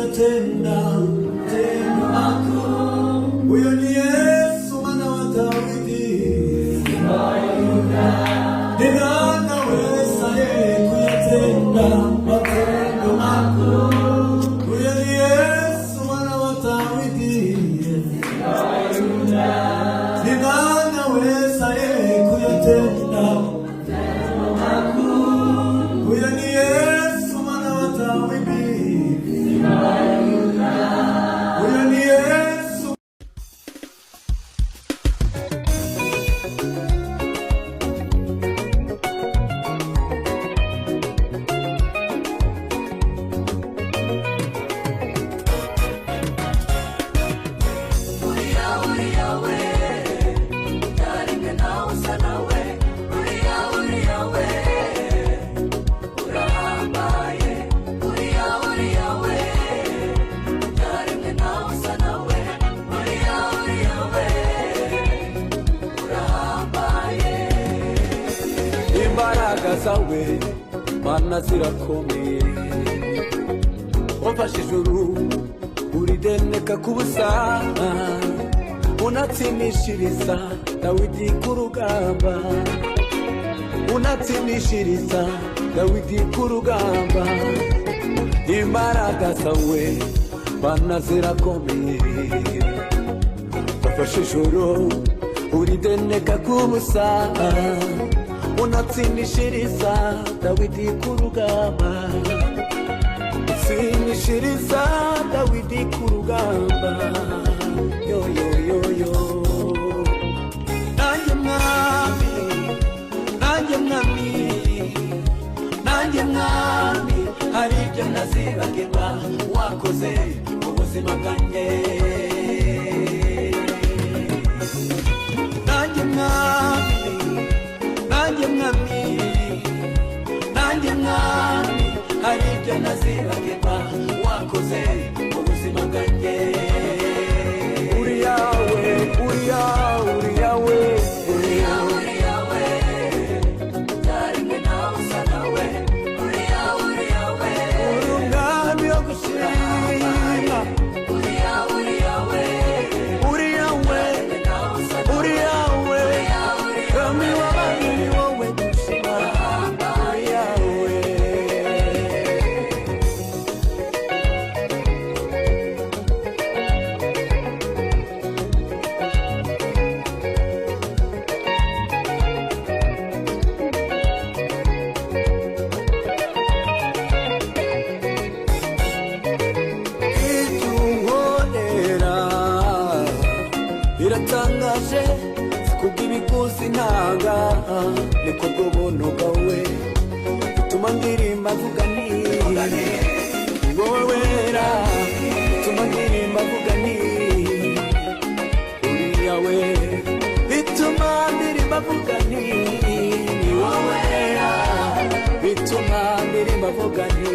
kuyatenda tendo makuu. Huyo ni Yesu mwana wa Daudi. Ni nani awezaye kuyatenda matendo makuu? Huyo ni Yesu mwana wa Daudi. Ni nani awezaye kuyatenda matendo makuu? Huyo ni Yesu mwana wa Daudi. Huyo ni Yesu. Imbaraga zawe mana zirakomeye, wafashe ijuru urideneka kubusa, unatsinishiriza Dawidi ku rugamba, unatsinishiriza Dawidi ku rugamba. Imbaraga zawe mana zirakomeye, wafashe ijuru urideneka kubusa, unatsinishiriza Dawidi ku rugamba, unatsinishiriza Dawidi ku rugamba. Yo yo yo yo, nanjye mwami, nanjye mwami, nanjye mwami, hari ibyo ntazibagirwa wakoze mu buzima bwanjye. Nanjye mwami, nanjye mwami, nanjye mwami, hari ibyo ntazibagirwa wakoze mu buzima bwanjye. Uri yawe, uri yawe, uri yawe, uri yawe, uri yawe, ntarimwe nawe usa nawe. Uri yawe, uri yawe, uri umwami wo gushima. Uri yawe, uri yawe, uri yawe, uri yawe, kami wabani ni wowe gushima. Uri yawe. Biratangaje kubw'ibiguzi ntanga, niko bw'ubuntu bwawe bituma ndirimba mvuga nti ni wowe wera, bituma ndirimba mvuga nti uri yawe, bituma ndirimba mvuga nti ni wowe wera, bituma ndirimba mvuga nti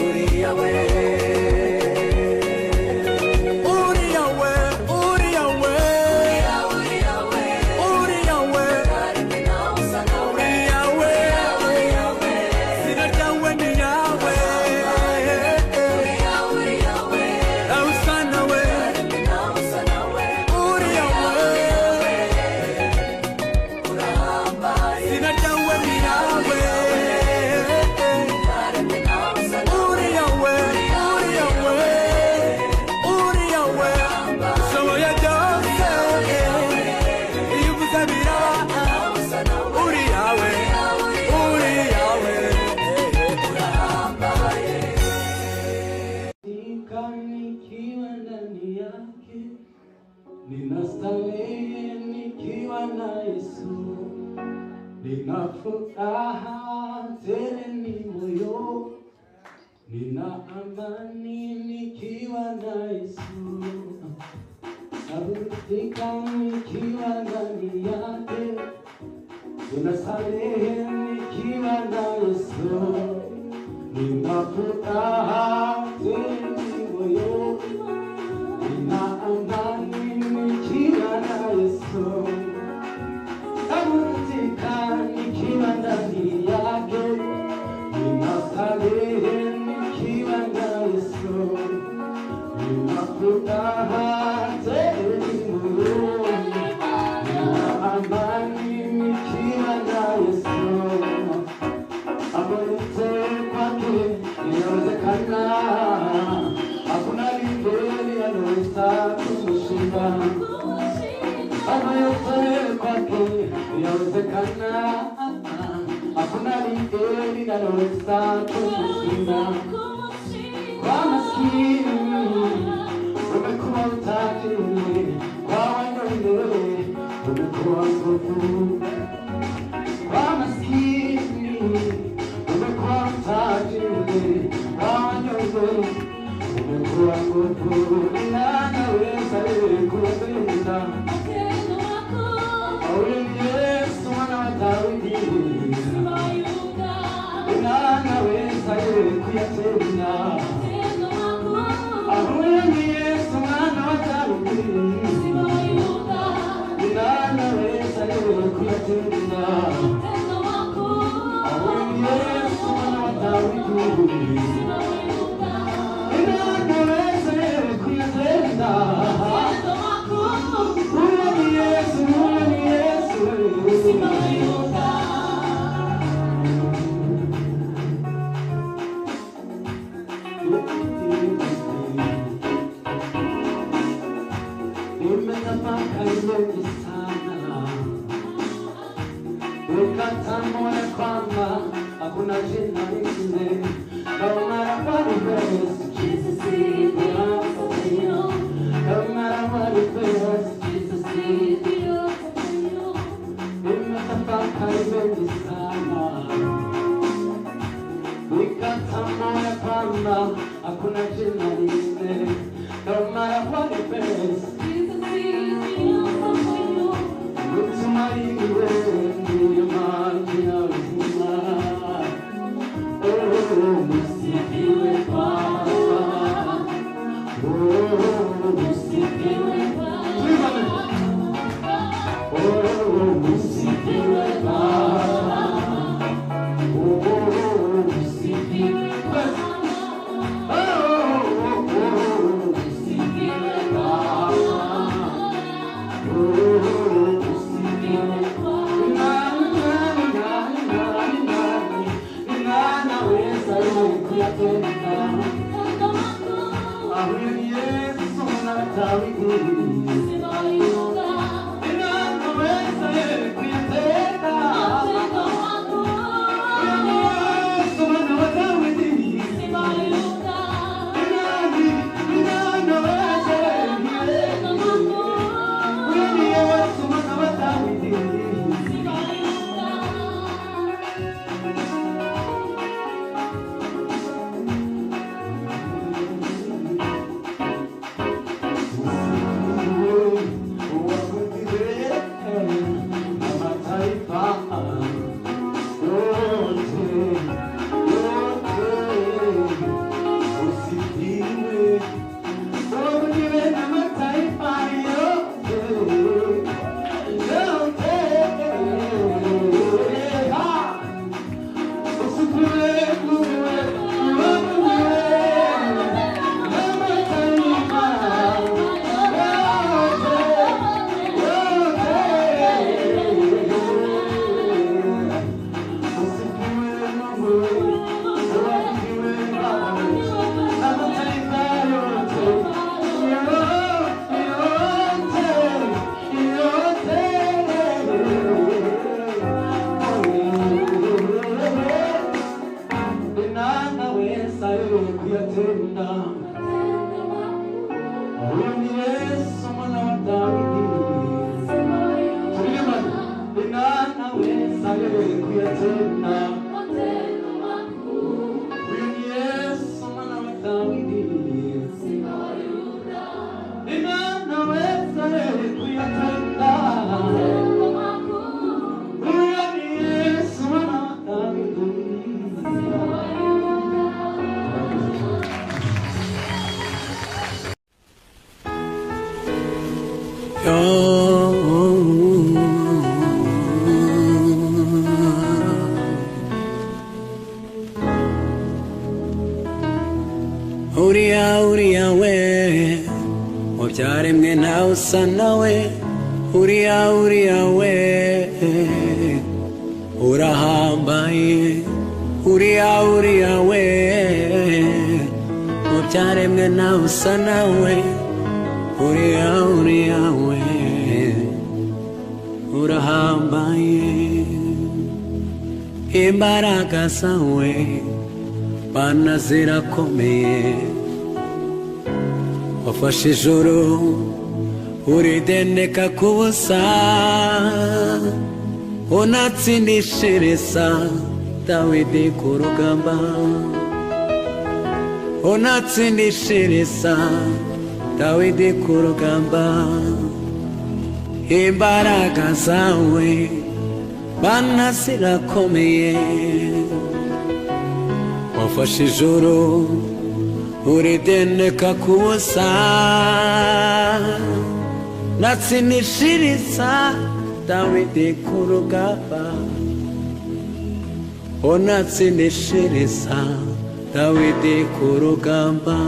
uri yawe. Ninastarehe nikiwa na Yesu, nina furaha tele ni moyo, nina amani nikiwa na Yesu, naburudika nikiwa ndani yake. Ninastarehe nikiwa na Yesu, nina furaha tele ni moyo, nina amani nikiwa na Yesu, naburudika nikiwa ndani yake. Ninastarehe nikiwa na Yesu, Uria we mu byaremwe ntawe usa nawe, uriya we urahambaye, uriya we mu byaremwe ntawe usa nawe, uriya we urahambaye. Imbaraga zawe Mana zirakomeye, wafashe ijuru uridendeka ku busa, unatsindishiriza Dawidi ku rugamba, unatsindishiriza Dawidi ku rugamba. Imbaraga zawe Mana zirakomeye, wafashe ijuru uridendeka ku busa, unatsindishiriza Dawidi ku rugamba, unatsindishiriza Dawidi ku rugamba,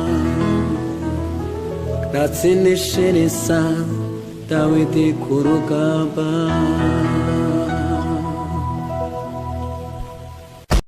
unatsindishiriza Dawidi ku rugamba.